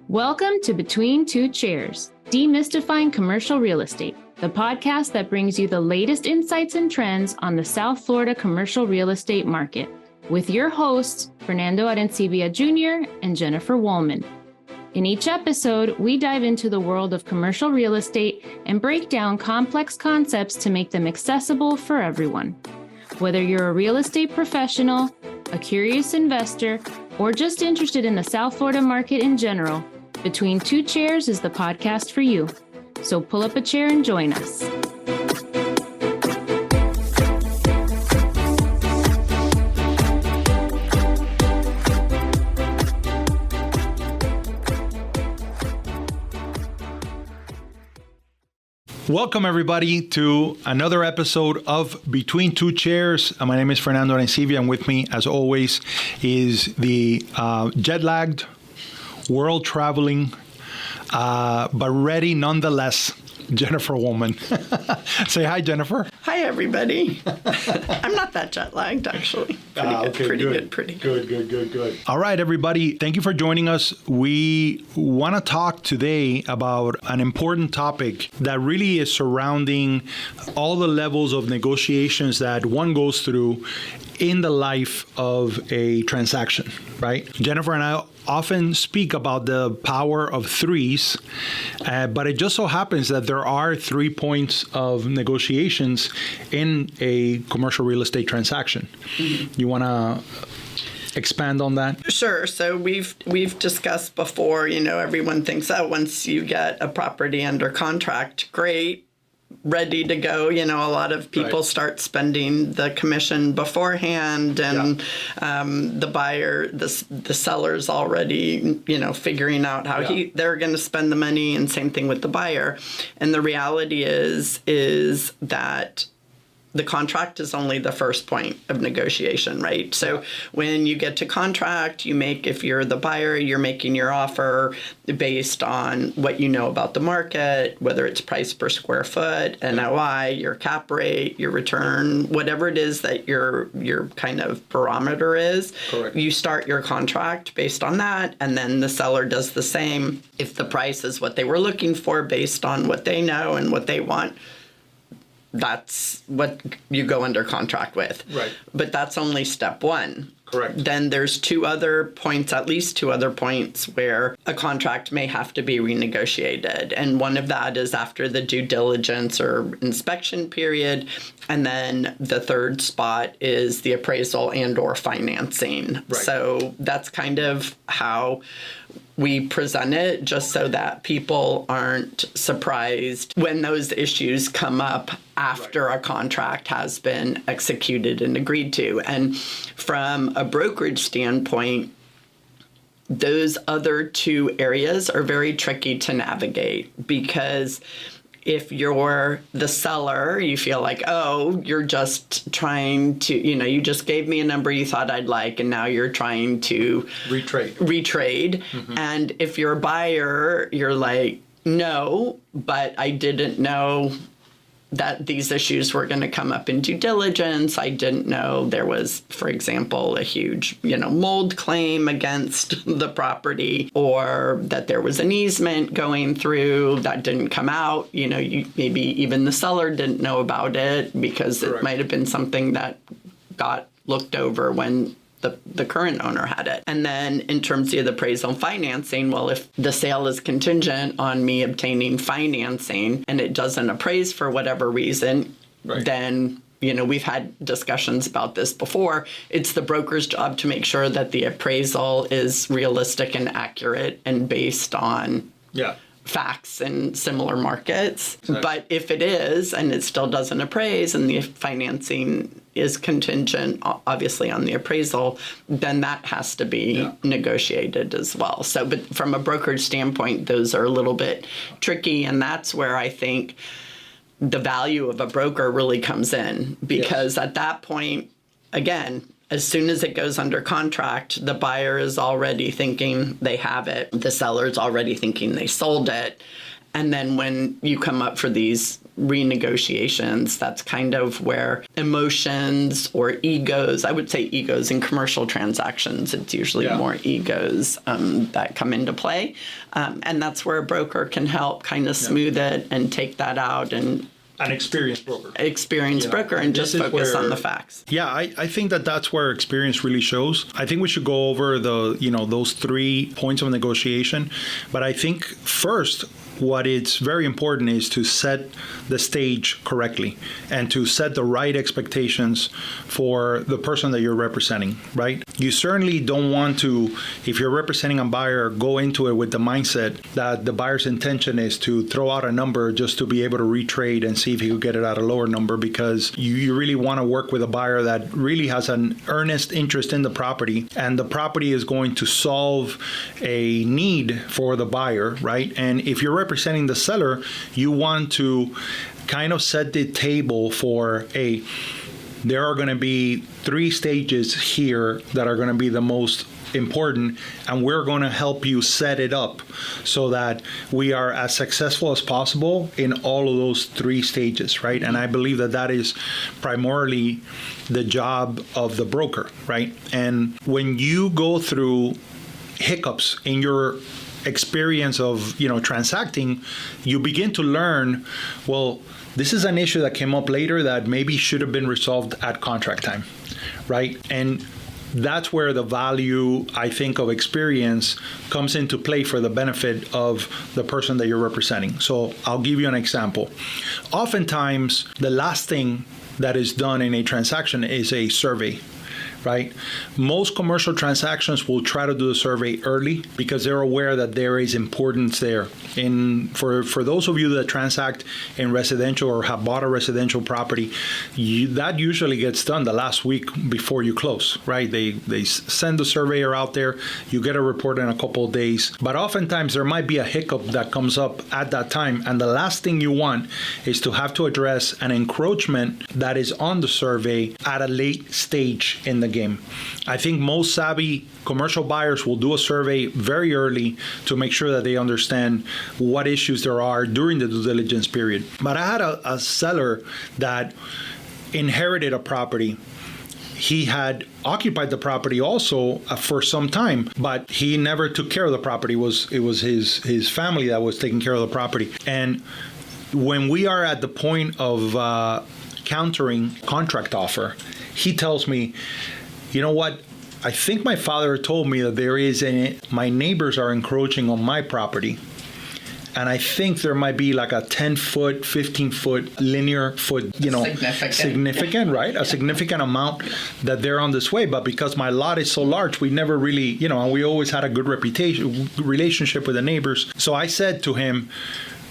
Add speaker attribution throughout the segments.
Speaker 1: Welcome to Between Two Chairs, Demystifying Commercial Real Estate, the podcast that brings you the latest insights and trends on the South Florida commercial real estate market, with your hosts, Fernando Arencibia Jr. and Jennifer Woolman. In each episode, we dive into the world of commercial real estate and break down complex concepts to make them accessible for everyone. Whether you're a real estate professional, a curious investor, or just interested in the South Florida market in general, Between Two Chairs is the podcast for you. So pull up a chair and join us.
Speaker 2: Welcome, everybody, to another episode of Between Two Chairs. My name is Fernando Arencibia, and with me, as always, is the jet-lagged, world-traveling, but ready nonetheless, Jennifer Woolman. Say hi, Jennifer.
Speaker 3: Hi, everybody. I'm not that jet-lagged, actually. Pretty good.
Speaker 2: All right, everybody. Thank you for joining us. We want to talk today about an important topic that really is surrounding all the levels of negotiations that one goes through in the life of a transaction, right? Jennifer and I often speak about the power of threes, but it just so happens that there are 3 points of negotiations in a commercial real estate transaction. Mm-hmm. You want to expand on that?
Speaker 3: Sure. So we've discussed before, everyone thinks, once you get a property under contract, great, ready to go. A lot of people start spending the commission beforehand, and the buyer, the seller's already, figuring out how they're going to spend the money, and same thing with the buyer. And the reality is that the contract is only the first point of negotiation, right? So when you get to contract, if you're the buyer, you're making your offer based on what you know about the market, whether it's price per square foot, NOI, your cap rate, your return, whatever it is that your kind of barometer is. Correct. You start your contract based on that, and then the seller does the same. If the price is what they were looking for based on what they know and what they want, that's what you go under contract with. Right. But that's only step one. Correct. Then there's at least two other points where a contract may have to be renegotiated. And one of that is after the due diligence or inspection period. And then the third spot is the appraisal and or financing. Right. So that's kind of how we present it, just so that people aren't surprised when those issues come up after a contract has been executed and agreed to. And from a brokerage standpoint, those other two areas are very tricky to navigate, because if you're the seller, you feel like, you're just trying to, you just gave me a number you thought I'd like, and now you're trying to retrade. Mm-hmm. And if you're a buyer, you're like, no, but I didn't know that these issues were going to come up in due diligence. I didn't know there was, for example, a huge, mold claim against the property, or that there was an easement going through that didn't come out. Maybe even the seller didn't know about it, because Correct. It might have been something that got looked over when the current owner had it. And then in terms of the appraisal and financing, well, if the sale is contingent on me obtaining financing and it doesn't appraise for whatever reason, then, we've had discussions about this before. It's the broker's job to make sure that the appraisal is realistic and accurate and based on facts in similar markets. Exactly. But if it is, and it still doesn't appraise, and the financing is contingent, obviously, on the appraisal, then that has to be negotiated as well. So, but from a brokerage standpoint, those are a little bit tricky, and that's where I think the value of a broker really comes in, because at that point, again, as soon as it goes under contract, the buyer is already thinking they have it. The seller is already thinking they sold it. And then when you come up for these renegotiations, that's kind of where emotions or egos, I would say egos in commercial transactions, it's usually more egos that come into play. And that's where a broker can help kind of smooth it and take that out, and
Speaker 2: an experienced broker.
Speaker 3: Broker, and just focus on the facts.
Speaker 2: Yeah, I think that's where experience really shows. I think we should go over those 3 points of negotiation. But I think first, what is very important is to set the stage correctly and to set the right expectations for the person that you're representing, right? You certainly don't want to, if you're representing a buyer, go into it with the mindset that the buyer's intention is to throw out a number just to be able to retrade and see if he could get it at a lower number, because you really want to work with a buyer that really has an earnest interest in the property, and the property is going to solve a need for the buyer, right? And if you're representing the seller, you want to kind of set the table for there are going to be 3 stages here that are going to be the most important, and we're going to help you set it up so that we are as successful as possible in all of those 3 stages, right? And I believe that is primarily the job of the broker, right? And when you go through hiccups in your experience of transacting, you begin to learn, well, this is an issue that came up later that maybe should have been resolved at contract time, right? And that's where the value, I think, of experience comes into play for the benefit of the person that you're representing. So I'll give you an example. Oftentimes, the last thing that is done in a transaction is a survey, right? Most commercial transactions will try to do the survey early because they're aware that there is importance there. And for those of you that transact in residential or have bought a residential property, that usually gets done the last week before you close, right? They send the surveyor out there, you get a report in a couple of days. But oftentimes there might be a hiccup that comes up at that time, and the last thing you want is to have to address an encroachment that is on the survey at a late stage in the game. I think most savvy commercial buyers will do a survey very early to make sure that they understand what issues there are during the due diligence period. But I had a seller that inherited a property. He had occupied the property also for some time, but he never took care of the property. It was his family that was taking care of the property. And when we are at the point of countering contract offer, he tells me, you know what? I think my father told me that my neighbors are encroaching on my property. And I think there might be like a 10-foot, 15-foot linear foot, significant, right? Yeah. A significant amount that they're on this way. But because my lot is so large, we never really, and we always had a good relationship with the neighbors. So I said to him,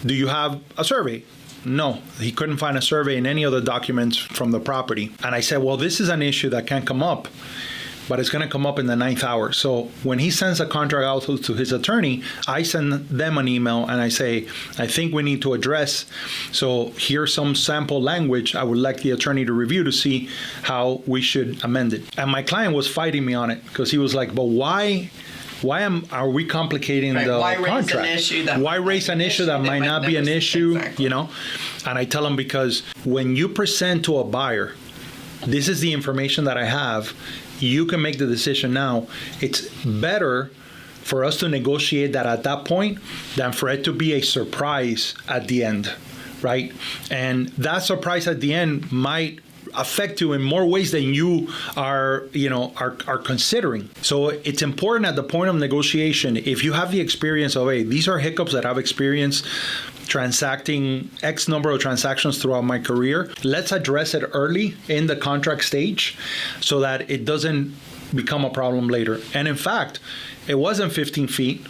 Speaker 2: do you have a survey? No, he couldn't find a survey in any of the documents from the property. And I said, well, this is an issue that can come up, but it's going to come up in the 9th hour. So when he sends a contract out to his attorney, I send them an email and I say, I think we need to address. So here's some sample language I would like the attorney to review to see how we should amend it. And my client was fighting me on it because he was like, but why are we complicating the contract? Why raise an issue that might not be an issue, exactly. And I tell him, because when you present to a buyer, this is the information that I have, you can make the decision now. It's better for us to negotiate that at that point than for it to be a surprise at the end, right? And that surprise at the end might affect you in more ways than you are considering. So it's important at the point of negotiation, if you have the experience of, hey, these are hiccups that I've experienced transacting X number of transactions throughout my career, let's address it early in the contract stage so that it doesn't become a problem later. And in fact, it wasn't 15 feet.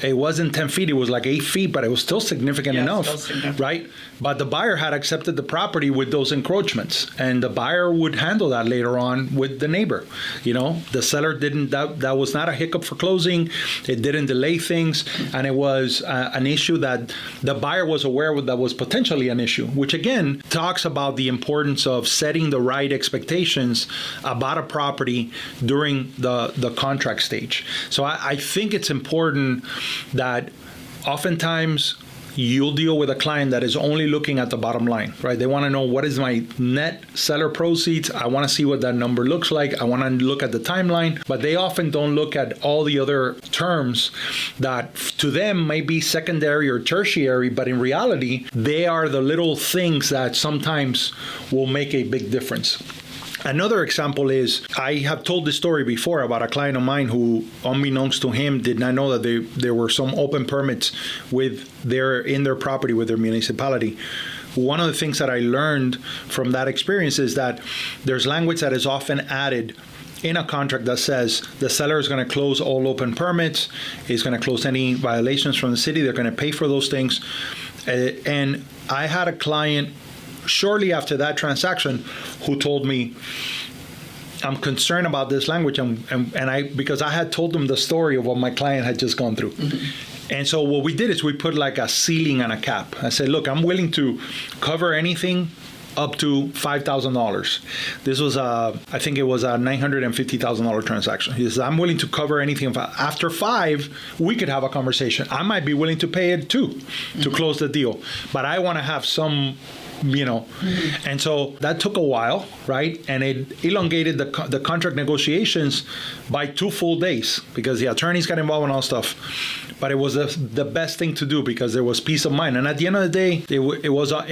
Speaker 2: It wasn't 10 feet, it was like 8 feet, but it was still significant enough, right? But the buyer had accepted the property with those encroachments, and the buyer would handle that later on with the neighbor. The seller didn't, that was not a hiccup for closing. It didn't delay things, and it was an issue that the buyer was aware of that was potentially an issue, which again talks about the importance of setting the right expectations about a property during the contract stage. So I think it's important that oftentimes you'll deal with a client that is only looking at the bottom line, right? They want to know, what is my net seller proceeds? I want to see what that number looks like. I want to look at the timeline, but they often don't look at all the other terms that to them may be secondary or tertiary, but in reality, they are the little things that sometimes will make a big difference. Another example is, I have told this story before about a client of mine who, unbeknownst to him, did not know that there were some open permits in their property with their municipality. One of the things that I learned from that experience is that there's language that is often added in a contract that says the seller is going to close all open permits, is going to close any violations from the city, they're going to pay for those things. And I had a client shortly after that transaction who told me, I'm concerned about this language, because I had told them the story of what my client had just gone through. Mm-hmm. And so what we did is we put like a ceiling and a cap. I said, look, I'm willing to cover anything up to $5,000. This was I think it was a $950,000 transaction. He says, I'm willing to cover anything. After 5, we could have a conversation. I might be willing to pay it too, to close the deal. But I want to have some, and so that took a while, right? And it elongated the contract negotiations by 2 full days because the attorneys got involved and all stuff. But it was the best thing to do because there was peace of mind. And at the end of the day, it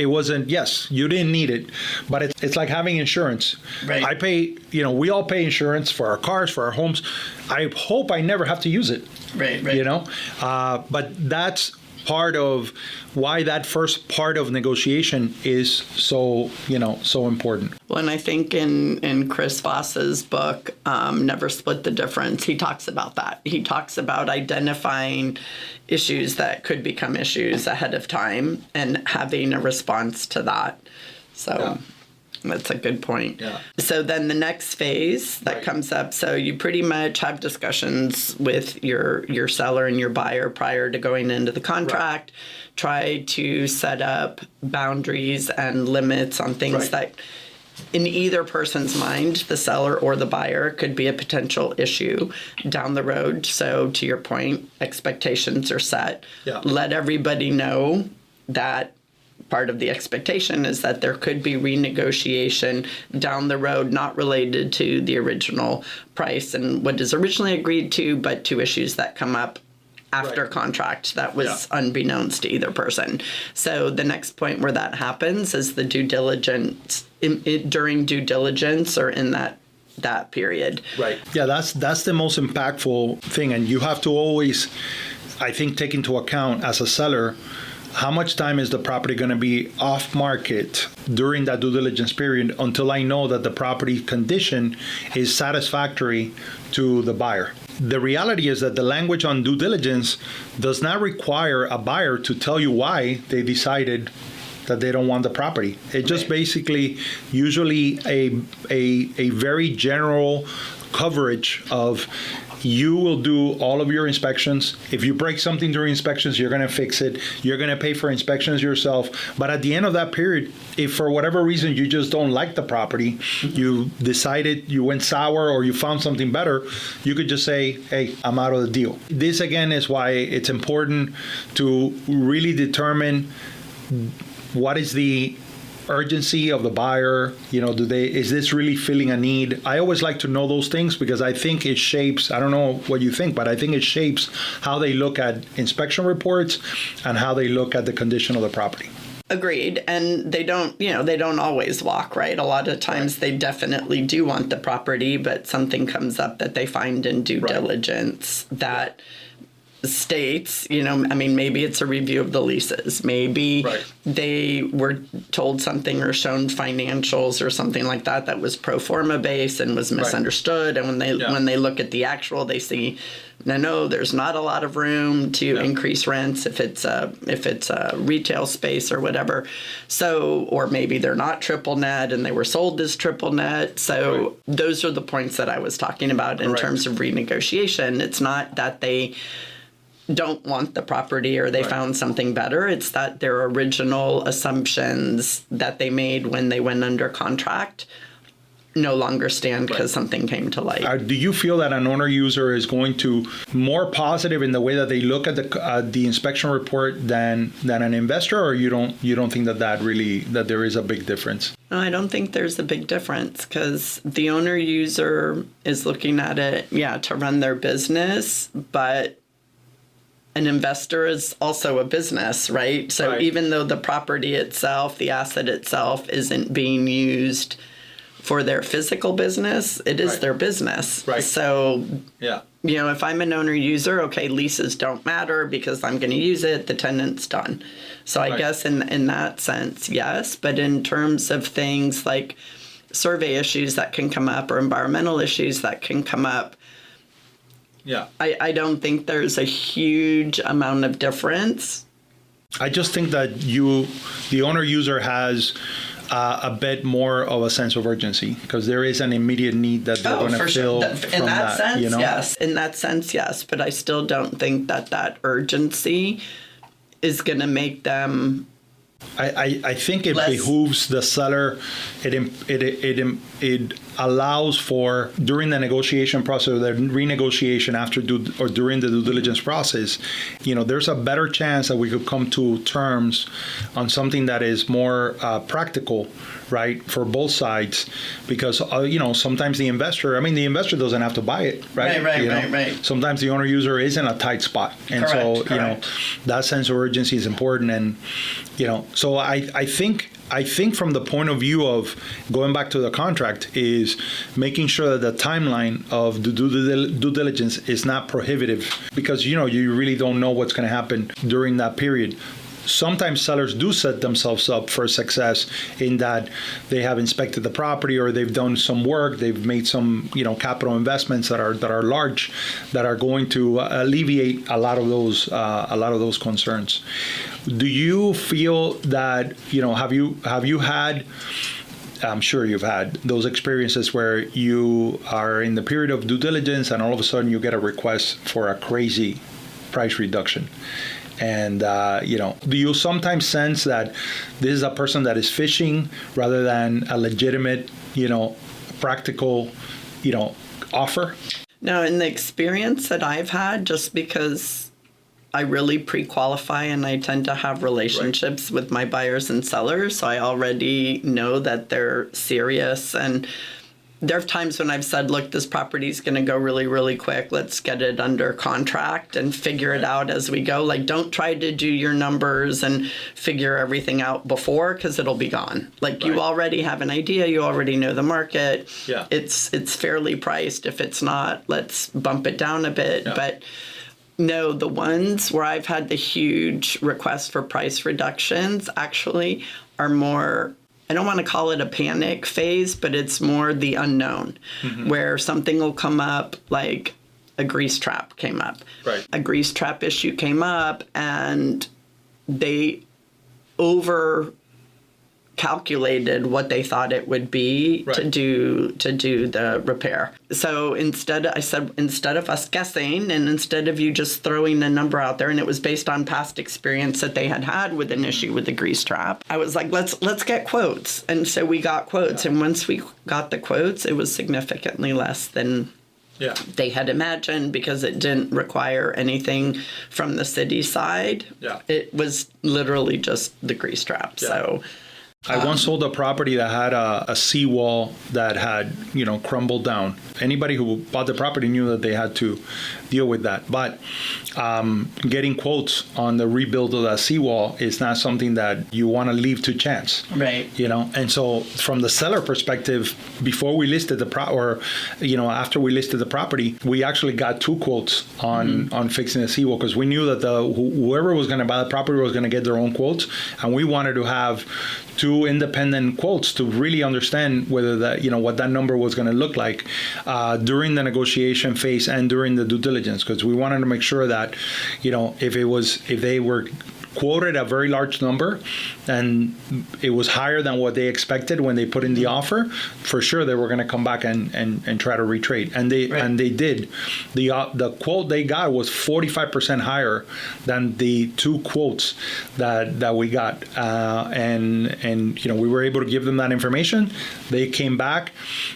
Speaker 2: wasn't, yes, you didn't need it, but it's like having insurance. Right. I pay, we all pay insurance for our cars, for our homes. I hope I never have to use it. Right. But that's part of why that first part of negotiation is so important.
Speaker 3: Well, and I think in Chris Voss's book, Never Split the Difference, he talks about that. He talks about identifying issues that could become issues ahead of time and having a response to that. So. Yeah. That's a good point. Yeah. So then the next phase that comes up, so you pretty much have discussions with your seller and your buyer prior to going into the contract, try to set up boundaries and limits on things that in either person's mind, the seller or the buyer, could be a potential issue down the road. So to your point, expectations are set. Yeah. Let everybody know that part of the expectation is that there could be renegotiation down the road, not related to the original price and what is originally agreed to, but to issues that come up after contract that was unbeknownst to either person. So the next point where that happens is the due diligence, during due diligence or in that period. Right.
Speaker 2: Yeah, that's the most impactful thing. And you have to always, I think, take into account as a seller, how much time is the property going to be off market during that due diligence period until I know that the property condition is satisfactory to the buyer? The reality is that the language on due diligence does not require a buyer to tell you why they decided that they don't want the property. It just basically usually a very general coverage of, you will do all of your inspections. If you break something during inspections, you're going to fix it. You're going to pay for inspections yourself. But at the end of that period, if for whatever reason you just don't like the property, you decided you went sour or you found something better, you could just say, hey, I'm out of the deal. This, again, is why it's important to really determine what is the urgency of the buyer. Is this really filling a need? I always like to know those things because I think it shapes, I don't know what you think, but I think it shapes how they look at inspection reports and how they look at the condition of the property.
Speaker 3: Agreed. And they don't always walk, right? A lot of times they definitely do want the property, but something comes up that they find in due diligence that states, maybe it's a review of the leases. Maybe they were told something or shown financials or something like that was pro forma based and was misunderstood. And when they look at the actual, they see, no, there's not a lot of room to increase rents if it's a retail space or whatever. So, or maybe they're not triple net and they were sold as triple net. So those are the points that I was talking about in terms of renegotiation. It's not that they don't want the property or they found something better. It's that their original assumptions that they made when they went under contract no longer stand because something came to light.
Speaker 2: Do you feel that an owner user is going to more positive in the way that they look at the inspection report than an investor, or you don't think that there is a big difference?
Speaker 3: No, I don't think there's a big difference because the owner user is looking at it, to run their business, but an investor is also a business, right? So even though the property itself, the asset itself isn't being used for their physical business, it is their business. Right. So, if I'm an owner user, okay, leases don't matter because I'm going to use it, the tenant's done. So I guess in that sense, yes. But in terms of things like survey issues that can come up or environmental issues that can come up, I don't think there's a huge amount of difference.
Speaker 2: I just think that the owner user has a bit more of a sense of urgency because there is an immediate need that they're going to fill from that.
Speaker 3: Sense, yes. In that sense, yes. But I still don't think that urgency is going to make them.
Speaker 2: I think it behooves the seller. It allows for, during the negotiation process or the renegotiation during the due diligence process, there's a better chance that we could come to terms on something that is more practical, right, for both sides, because sometimes the investor doesn't have to buy it, right? Right. Sometimes the owner user is in a tight spot, and correct. That sense of urgency is important, and so I think from the point of view of going back to the contract is making sure that the timeline of the due diligence is not prohibitive, because you really don't know what's going to happen during that period. Sometimes sellers do set themselves up for success in that they have inspected the property or they've done some work, they've made some capital investments that are large, that are going to alleviate a lot of those concerns. Do you feel that have you had, I'm sure you've had those experiences where you are in the period of due diligence and all of a sudden you get a request for a crazy price reduction? And, do you sometimes sense that this is a person that is fishing rather than a legitimate, practical, offer?
Speaker 3: No, in the experience that I've had, just because I really pre-qualify and I tend to have relationships with my buyers and sellers, so I already know that they're serious. And there are times when I've said, look, this property is going to go really, really quick. Let's get it under contract and figure it out as we go. Like, don't try to do your numbers and figure everything out before, because it'll be gone. Like, you already have an idea. You already know the market. Yeah. It's fairly priced. If it's not, let's bump it down a bit. Yeah. But no, the ones where I've had the huge request for price reductions actually are more, I don't want to call it a panic phase, but it's more the unknown, where something will come up, like a grease trap came up. Right. A grease trap issue came up, and they calculated what they thought it would be to do the repair. So instead of us guessing, and instead of you just throwing a number out there, and it was based on past experience that they had with an issue with the grease trap, I was like, let's get quotes. And so we got quotes, and once we got the quotes, it was significantly less than they had imagined, because it didn't require anything from the city side. Yeah. It was literally just the grease trap. Yeah. So
Speaker 2: I once sold a property that had a seawall that had, crumbled down. Anybody who bought the property knew that they had to deal with that. But getting quotes on the rebuild of that seawall is not something that you want to leave to chance. Right. And so from the seller perspective, before we listed after we listed the property, we actually got 2 quotes on fixing the seawall, because we knew that whoever was going to buy the property was going to get their own quotes, and we wanted to have 2 independent quotes to really understand whether that, what that number was going to look like during the negotiation phase and during the due diligence, because we wanted to make sure that, if they were quoted a very large number and it was higher than what they expected when they put in the offer, for sure they were going to come back and try to retrade. And they did. The quote they got was 45% higher than the two quotes that we got. And we were able to give them that information. They came back.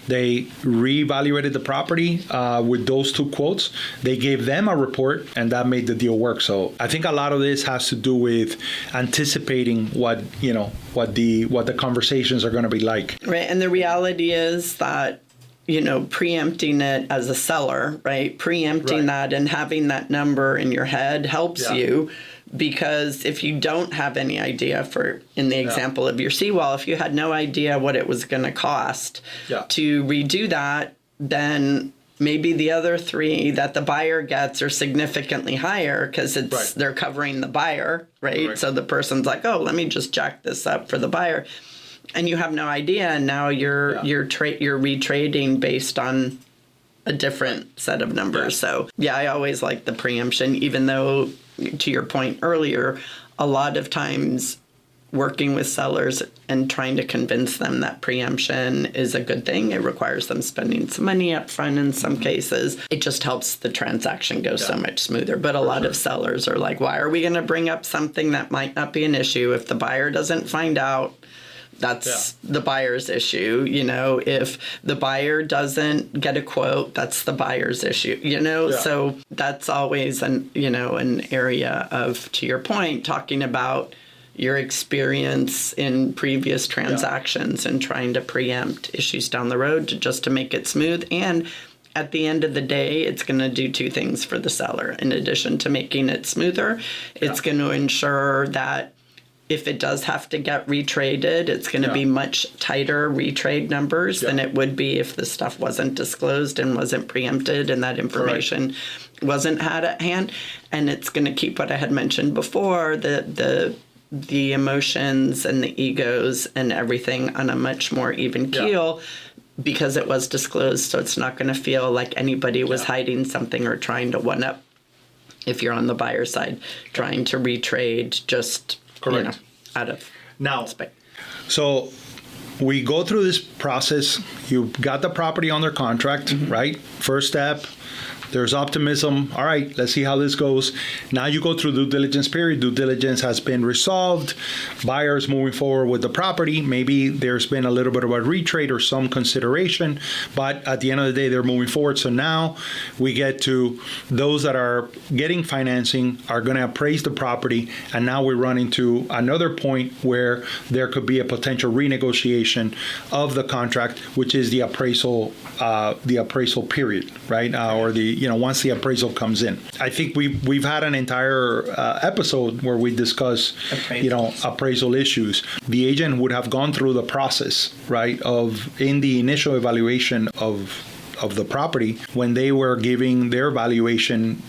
Speaker 2: They reevaluated the property with those two quotes. They gave them a report, and that made the deal work. So I think a lot of this has to do with anticipating what the conversations are going to be like.
Speaker 3: Right, and the reality is that preempting it as a seller, right? Preempting that and having that number in your head helps you, because if you don't have any idea, in the example of your seawall, if you had no idea what it was going to cost to redo that, then maybe the other three that the buyer gets are significantly higher because they're covering the buyer, right? So the person's like, oh, let me just jack this up for the buyer. And you have no idea, and now you're retrading based on a different set of numbers. So I always like the preemption, even though, to your point earlier, a lot of times working with sellers and trying to convince them that preemption is a good thing. It requires them spending some money up front in some cases. It just helps the transaction go so much smoother. But a lot of sellers are like, why are we going to bring up something that might not be an issue? If the buyer doesn't find out, that's the buyer's issue. If the buyer doesn't get a quote, that's the buyer's issue, So that's always an area of, to your point, talking about your experience in previous transactions and trying to preempt issues down the road just to make it smooth. And at the end of the day, it's going to do two things for the seller. In addition to making it smoother, it's going to ensure that if it does have to get retraded, it's going to be much tighter retrade numbers than it would be if the stuff wasn't disclosed and wasn't preempted and that information wasn't had at hand. And it's going to keep what I had mentioned before, the emotions and the egos and everything on a much more even keel because it was disclosed. So it's not going to feel like anybody was hiding something or trying to one-up, if you're on the buyer side, trying to retrade just out of space.
Speaker 2: So we go through this process. You've got the property under contract, right? First step. There's optimism. All right, let's see how this goes. Now you go through due diligence period. Due diligence has been resolved. Buyers moving forward with the property. Maybe there's been a little bit of a retrade or some consideration, but at the end of the day, they're moving forward. So now we get to those that are getting financing are going to appraise the property, and now we run into another point where there could be a potential renegotiation of the contract, which is the appraisal period, right? Or once the appraisal comes in. I think we've had an entire episode where we discuss, appraisal issues. The agent would have gone through the process, right, in the initial evaluation of the property when they were giving their valuation,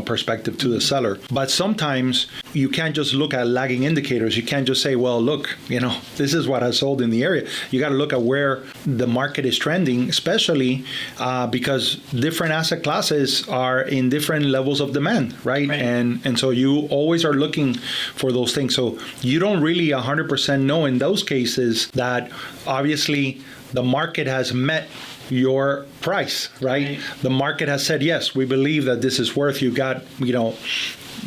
Speaker 2: perspective to the seller. But sometimes you can't just look at lagging indicators. You can't just say, well, look, this is what has sold in the area. You got to look at where the market is trending, especially because different asset classes are in different levels of demand, right? And so you always are looking for those things. So you don't really 100% know in those cases that obviously the market has met your price, right? The market has said, yes, we believe that this is worth, you got,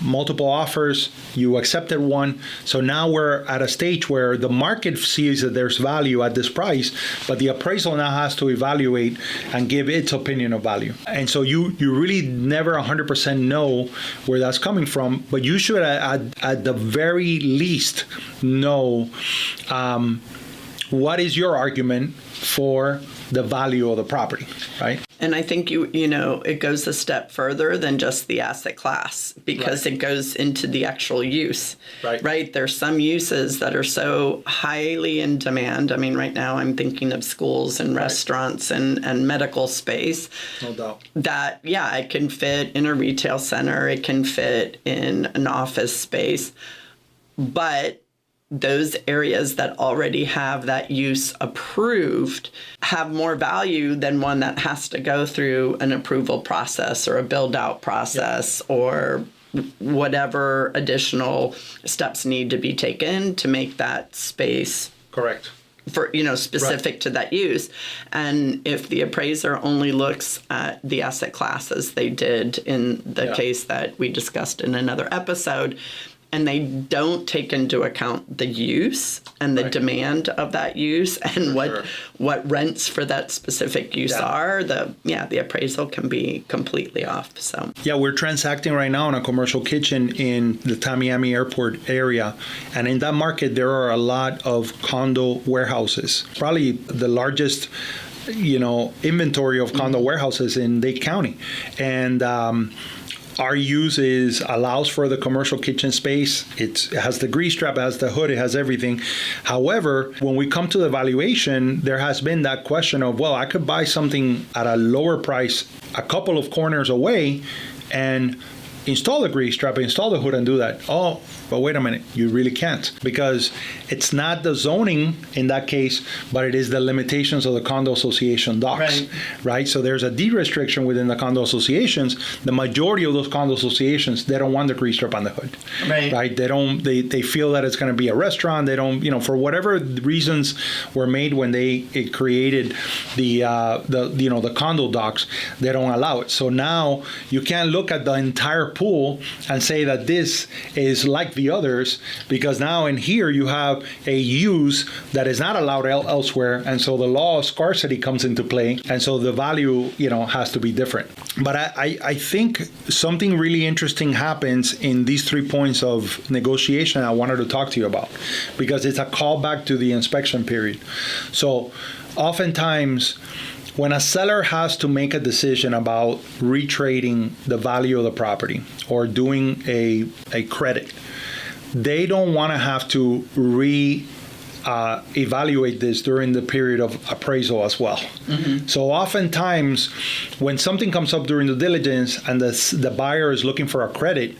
Speaker 2: multiple offers, you accepted one. So now we're at a stage where the market sees that there's value at this price, but the appraisal now has to evaluate and give its opinion of value. And so you really never 100% know where that's coming from, but you should at the very least know what is your argument for the value of the property, right?
Speaker 3: And I think it goes a step further than just the asset class because it goes into the actual use, right? There's some uses that are so highly in demand. I mean, right now I'm thinking of schools and restaurants and medical space.
Speaker 2: No doubt.
Speaker 3: That, it can fit in a retail center. It can fit in an office space. But those areas that already have that use approved have more value than one that has to go through an approval process or a build-out process or whatever additional steps need to be taken to make that space
Speaker 2: Correct.
Speaker 3: for specific to that use. And if the appraiser only looks at the asset class as they did in the case that we discussed in another episode, and they don't take into account the use and the demand of that use and what rents for that specific use are, the appraisal can be completely off. So
Speaker 2: we're transacting right now on a commercial kitchen in the Tamiami Airport area, and in that market there are a lot of condo warehouses, probably the largest inventory of condo warehouses in Dade County. And our use allows for the commercial kitchen space. It has the grease trap, it has the hood, it has everything. However, when we come to the valuation, there has been that question of, well, I could buy something at a lower price a couple of corners away and install the grease trap, install the hood, and do that. Oh, but wait a minute, you really can't, because it's not the zoning in that case, but it is the limitations of the condo association docs, right? So there's a deed restriction within the condo associations. The majority of those condo associations, they don't want the grease trap on the hood, right? They don't. They feel that it's going to be a restaurant. They don't, for whatever reasons were made when they created the condo docs, they don't allow it. So now you can't look at the entire pool and say that this is like the others, because now in here you have a use that is not allowed elsewhere, and so the law of scarcity comes into play, and so the value has to be different. But I think something really interesting happens in these 3 points of negotiation I wanted to talk to you about, because it's a callback to the inspection period. So oftentimes when a seller has to make a decision about retrading the value of the property or doing a credit, they don't want to have to evaluate this during the period of appraisal as well. So oftentimes when something comes up during the diligence and the buyer is looking for a credit,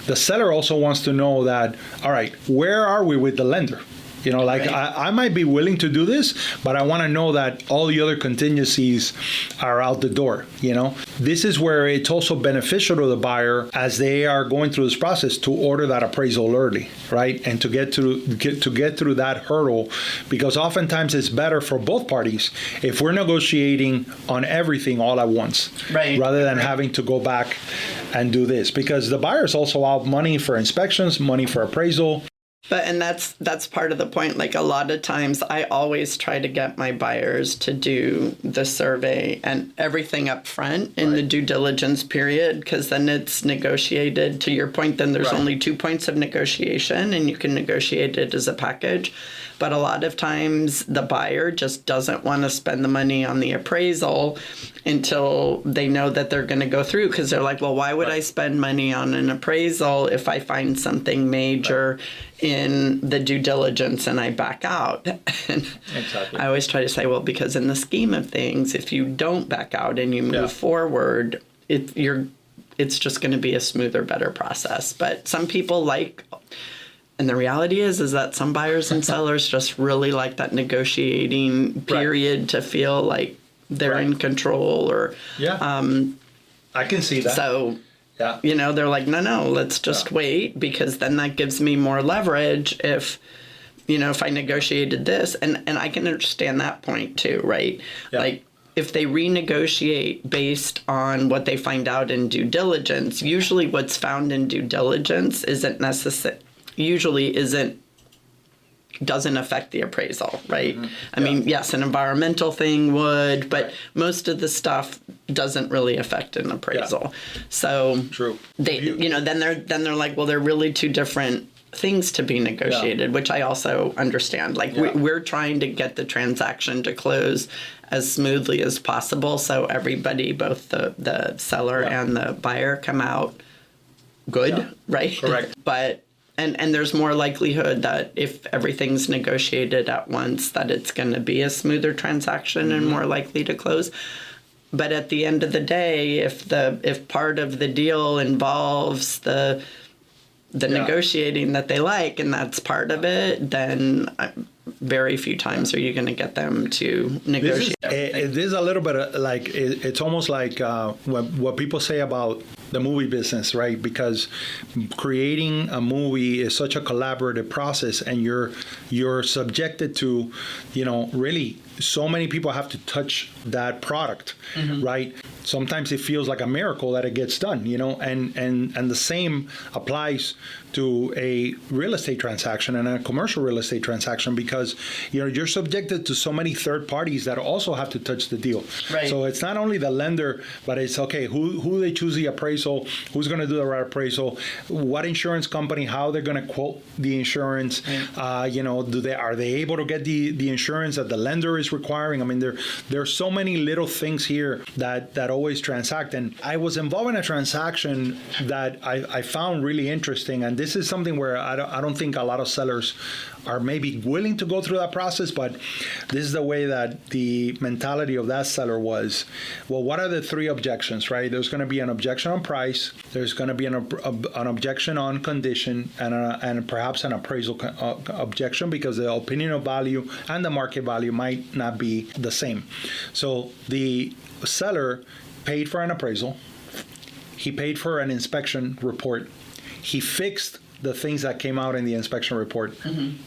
Speaker 2: the seller also wants to know that, all right, where are we with the lender? I might be willing to do this, but I want to know that all the other contingencies are out the door. This is where it's also beneficial to the buyer as they are going through this process to order that appraisal early, right? And to get through that hurdle, because oftentimes it's better for both parties if we're negotiating on everything all at once, rather than having to go back and do this, because the buyer's also out money for inspections, money for appraisal.
Speaker 3: And that's part of the point. Like, a lot of times I always try to get my buyers to do the survey and everything up front in the due diligence period, because then it's negotiated. To your point, then there's only 2 points of negotiation and you can negotiate it as a package. But a lot of times the buyer just doesn't want to spend the money on the appraisal until they know that they're going to go through, because they're like, well, why would I spend money on an appraisal if I find something major in the due diligence and I back out? And I always try to say, well, because in the scheme of things, if you don't back out and you move forward, it's just going to be a smoother, better process. But some people and the reality is that some buyers and sellers just really like that negotiating period to feel like they're in control, or
Speaker 2: I can see that.
Speaker 3: So they're like, no, let's just wait, because then that gives me more leverage if I negotiated this, and I can understand that point too, right? Like, if they renegotiate based on what they find out in due diligence, usually what's found in due diligence doesn't affect the appraisal, right? I mean, yes, an environmental thing would, but most of the stuff doesn't really affect an appraisal. So they, then they're like, well, they're really two different things to be negotiated, which I also understand. Like, we're trying to get the transaction to close as smoothly as possible, so everybody, both the seller and the buyer, come out good, right?
Speaker 2: Correct.
Speaker 3: But and there's more likelihood that if everything's negotiated at once, that it's going to be a smoother transaction and more likely to close. But at the end of the day, if part of the deal involves the negotiating that they like, and that's part of it, then very few times are you going to get them to negotiate.
Speaker 2: This is a little bit like, it's almost like what people say about the movie business, right? Because creating a movie is such a collaborative process, and you're subjected to, really so many people have to touch that product, right? Sometimes it feels like a miracle that it gets done, and the same applies to a real estate transaction and a commercial real estate transaction, because you're subjected to so many third parties that also have to touch the deal.
Speaker 3: Right.
Speaker 2: So it's not only the lender, but it's okay, who they choose the appraisal, who's going to do the right appraisal, what insurance company, how they're going to quote the insurance, are they able to get the insurance that the lender is requiring? I mean, there are so many little things here that always transact. And I was involved in a transaction that I found really interesting, and this is something where I don't think a lot of sellers are maybe willing to go through that process, but this is the way that the mentality of that seller was. Well, what are the three objections, right? There's going to be an objection on price, there's going to be an objection on condition, and perhaps an appraisal objection, because the opinion of value and the market value might not be the same. So the seller paid for an appraisal, he paid for an inspection report, he fixed the things that came out in the inspection report,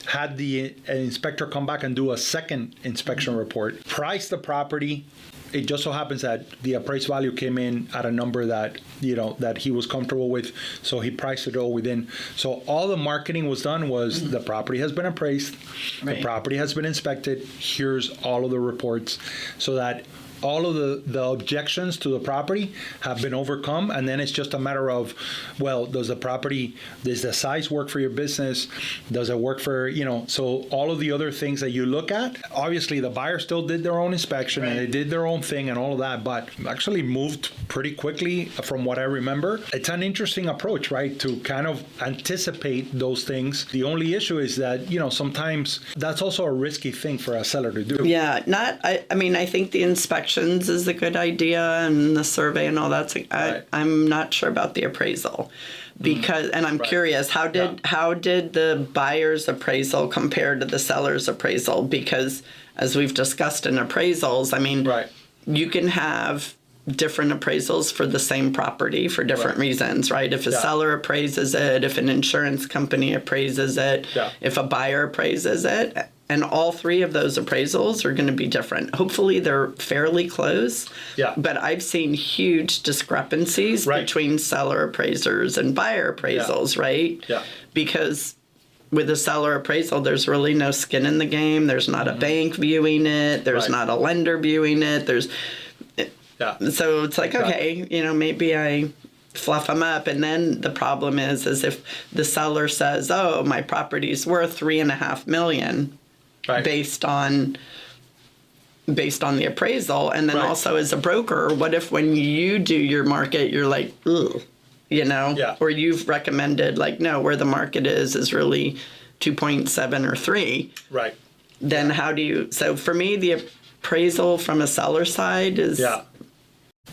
Speaker 2: had the inspector come back and do a second inspection report, priced the property. It just so happens that the appraised value came in at a number that that he was comfortable with, so he priced it all within. So all the marketing was done was the property has been appraised, the property has been inspected, here's all of the reports, so that all of the objections to the property have been overcome, and then it's just a matter of, well, does the size work for your business? Does it work for, so all of the other things that you look at, obviously the buyer still did their own inspection and they did their own thing and all of that, but actually moved pretty quickly from what I remember. It's an interesting approach, right, to kind of anticipate those things. The only issue is that, sometimes that's also a risky thing for a seller to do.
Speaker 3: Yeah, I think the inspection is a good idea, and the survey and all that. I'm not sure about the appraisal, because, and I'm curious, how did the buyer's appraisal compare to the seller's appraisal? Because as we've discussed in appraisals, you can have different appraisals for the same property for different reasons, right? If a seller appraises it, if an insurance company appraises it, if a buyer appraises it. And all three of those appraisals are going to be different. Hopefully, they're fairly close. Yeah. But I've seen huge discrepancies between seller appraisers and buyer appraisals, right? Yeah. Because with a seller appraisal, there's really no skin in the game. There's not a bank viewing it. There's not a lender viewing it. So it's like, okay, maybe I fluff them up. And then the problem is if the seller says, oh, my property's worth $3.5 million. Based on the appraisal, and then also as a broker, what if when you do your market, you're like, ugh, or you've recommended no, where the market is really 2.7 or 3. Right. Then how do you? So for me, the appraisal from a seller side is. Yeah.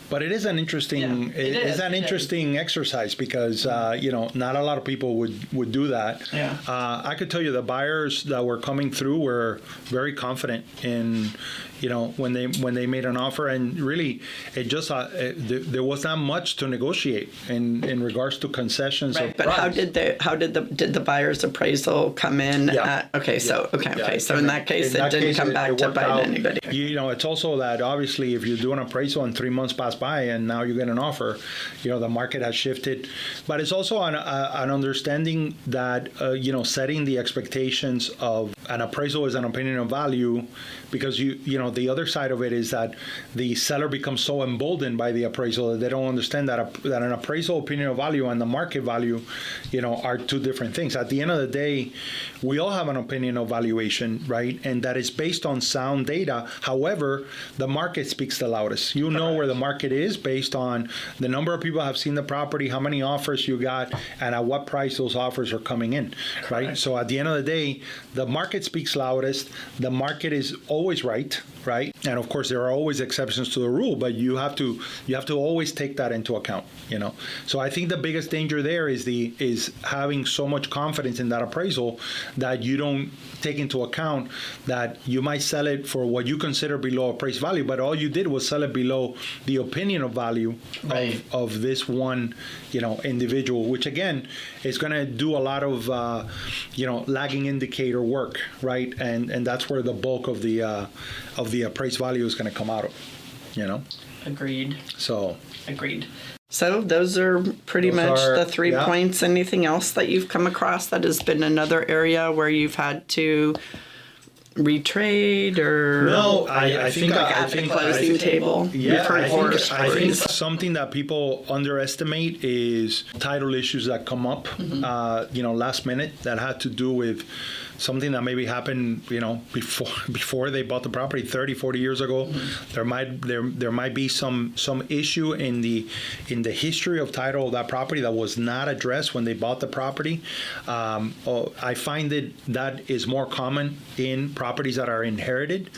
Speaker 2: But it is an interesting interesting exercise, because not a lot of people would do that. Yeah. I could tell you the buyers that were coming through were very confident in when they made an offer, and really it just there was not much to negotiate in regards to concessions. Right.
Speaker 3: But how did the buyer's appraisal come in?
Speaker 2: Yeah.
Speaker 3: So in that case, it didn't come back to bite anybody.
Speaker 2: It's also that obviously if you do an appraisal and 3 months pass by and now you get an offer, the market has shifted. But it's also an understanding that setting the expectations of an appraisal is an opinion of value, because the other side of it is that the seller becomes so emboldened by the appraisal that they don't understand that an appraisal opinion of value and the market value, are two different things. At the end of the day, we all have an opinion of valuation, right? And that is based on sound data. However, the market speaks the loudest. You know where the market is based on the number of people have seen the property, how many offers you got, and at what price those offers are coming in, right? So at the end of the day, the market speaks loudest. The market is always right? And of course, there are always exceptions to the rule, but you have to always take that into account. So I think the biggest danger there is having so much confidence in that appraisal that you don't take into account that you might sell it for what you consider below appraised value, but all you did was sell it below the the opinion of value of this one, individual, which again is going to do a lot of, lagging indicator work, right? And that's where the bulk of the appraised value is going to come out of,
Speaker 3: Agreed.
Speaker 2: So.
Speaker 3: Agreed. So those are pretty much the 3 points. Anything else that you've come across that has been another area where you've had to retrade or
Speaker 2: no? I think
Speaker 3: at the closing table.
Speaker 2: Yeah, I think something that people underestimate is title issues that come up, last minute that had to do with something that maybe happened, before they bought the property 30, 40 years ago. Mm-hmm. There might be some issue in the history of title of that property that was not addressed when they bought the property. I find that is more common in properties that are inherited,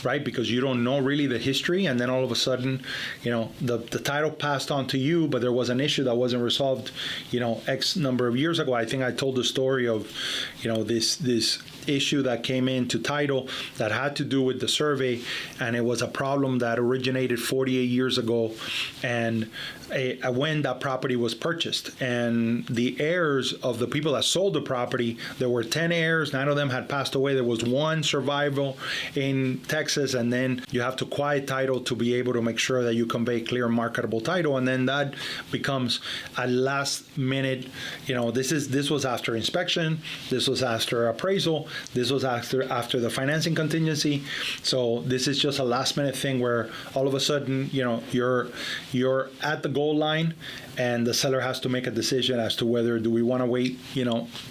Speaker 2: right? Because you don't know really the history, and then all of a sudden, the title passed on to you, but there was an issue that wasn't resolved, X number of years ago. I think I told the story of, this issue that came into title that had to do with the survey, and it was a problem that originated 48 years ago, and when that property was purchased. And the heirs of the people that sold the property, there were 10 heirs, 9 of them had passed away. There was one survival in Texas, and then you have to quiet title to be able to make sure that you convey clear marketable title, and then that becomes a last minute, this was after inspection, this was after appraisal, this was after the financing contingency. So this is just a last minute thing where all of a sudden, you're at the goal line, and the seller has to make a decision as to whether do we want to wait,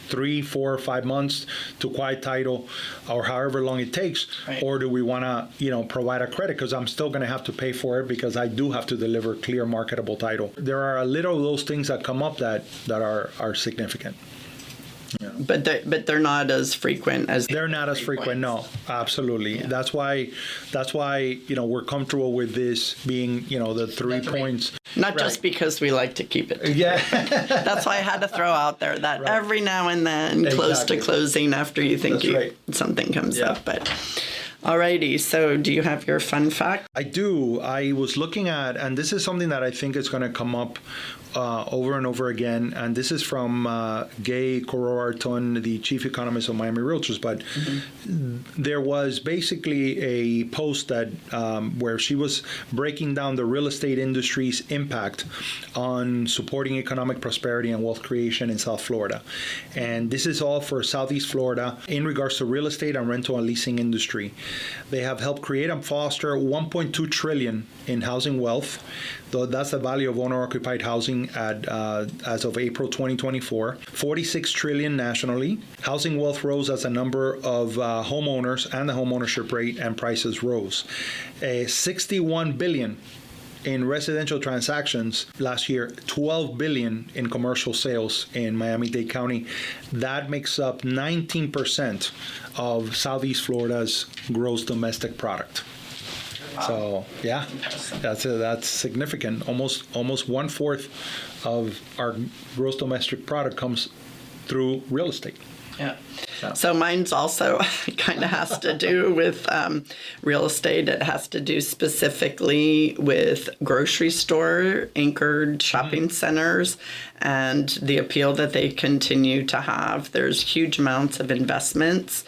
Speaker 2: 3, 4, 5 months to quiet title, or however long it takes, right, or do we want to, provide a credit because I'm still going to have to pay for it because I do have to deliver clear marketable title. There are a little of those things that come up that are significant. Yeah.
Speaker 3: But they're not as frequent as
Speaker 2: they're not as frequent. No, absolutely. Yeah. That's why we're comfortable with this being the 3 points.
Speaker 3: Not right, just because we like to keep it. Yeah. That's why I had to throw out there that right, every now and then, close to closing, after you think something comes up, but. Alrighty, so do you have your fun fact?
Speaker 2: I do. I was looking at, and this is something that I think is going to come up over and over again, and this is from Gay Cororarton, the chief economist of Miami Realtors, but there was basically a post that where she was breaking down the real estate industry's impact on supporting economic prosperity and wealth creation in South Florida. And this is all for Southeast Florida in regards to real estate and rental and leasing industry. They have helped create and foster $1.2 trillion in housing wealth. Though that's the value of owner-occupied housing as of April 2024. $46 trillion nationally. Housing wealth rose as the number of homeowners and the homeownership rate and prices rose. $61 billion in residential transactions last year, $12 billion in commercial sales in Miami-Dade County. That makes up 19% of Southeast Florida's gross domestic product. So yeah, that's significant. Almost 1/4 of our gross domestic product comes through real estate.
Speaker 3: Yeah. So mine's also kind of has to do with real estate. It has to do specifically with grocery store anchored shopping centers and the appeal that they continue to have. There's huge amounts of investments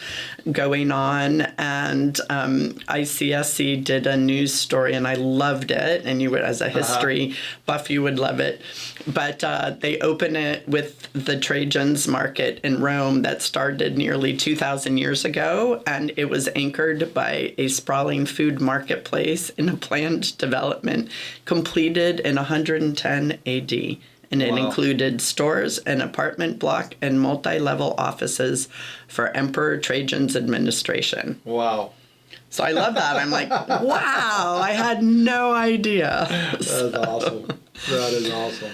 Speaker 3: going on, and ICSC did a news story, and I loved it, and you would, as a history buff, you would love it. But they open it with the Trajan's Market in Rome that started nearly 2,000 years ago, and it was anchored by a sprawling food marketplace in a planned development completed in 110 AD. And it included stores, an apartment block, and multi-level offices for Emperor Trajan's administration.
Speaker 2: Wow.
Speaker 3: So I love that. I'm like, wow, I had no idea.
Speaker 2: That's awesome. That is awesome.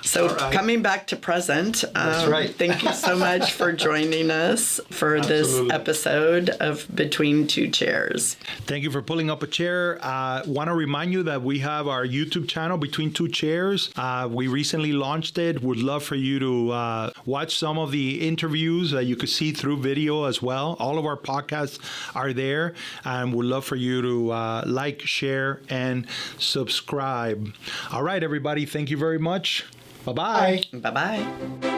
Speaker 3: So coming back to present,
Speaker 2: That's right.
Speaker 3: Thank you so much for joining us for this episode of Between Two Chairs.
Speaker 2: Thank you for pulling up a chair. Want to remind you that we have our YouTube channel, Between Two Chairs. We recently launched it. Would love for you to watch some of the interviews that you could see through video as well. All of our podcasts are there, and would love for you to like, share, and subscribe. All right, everybody. Thank you very much. Bye-bye.
Speaker 3: Bye-bye.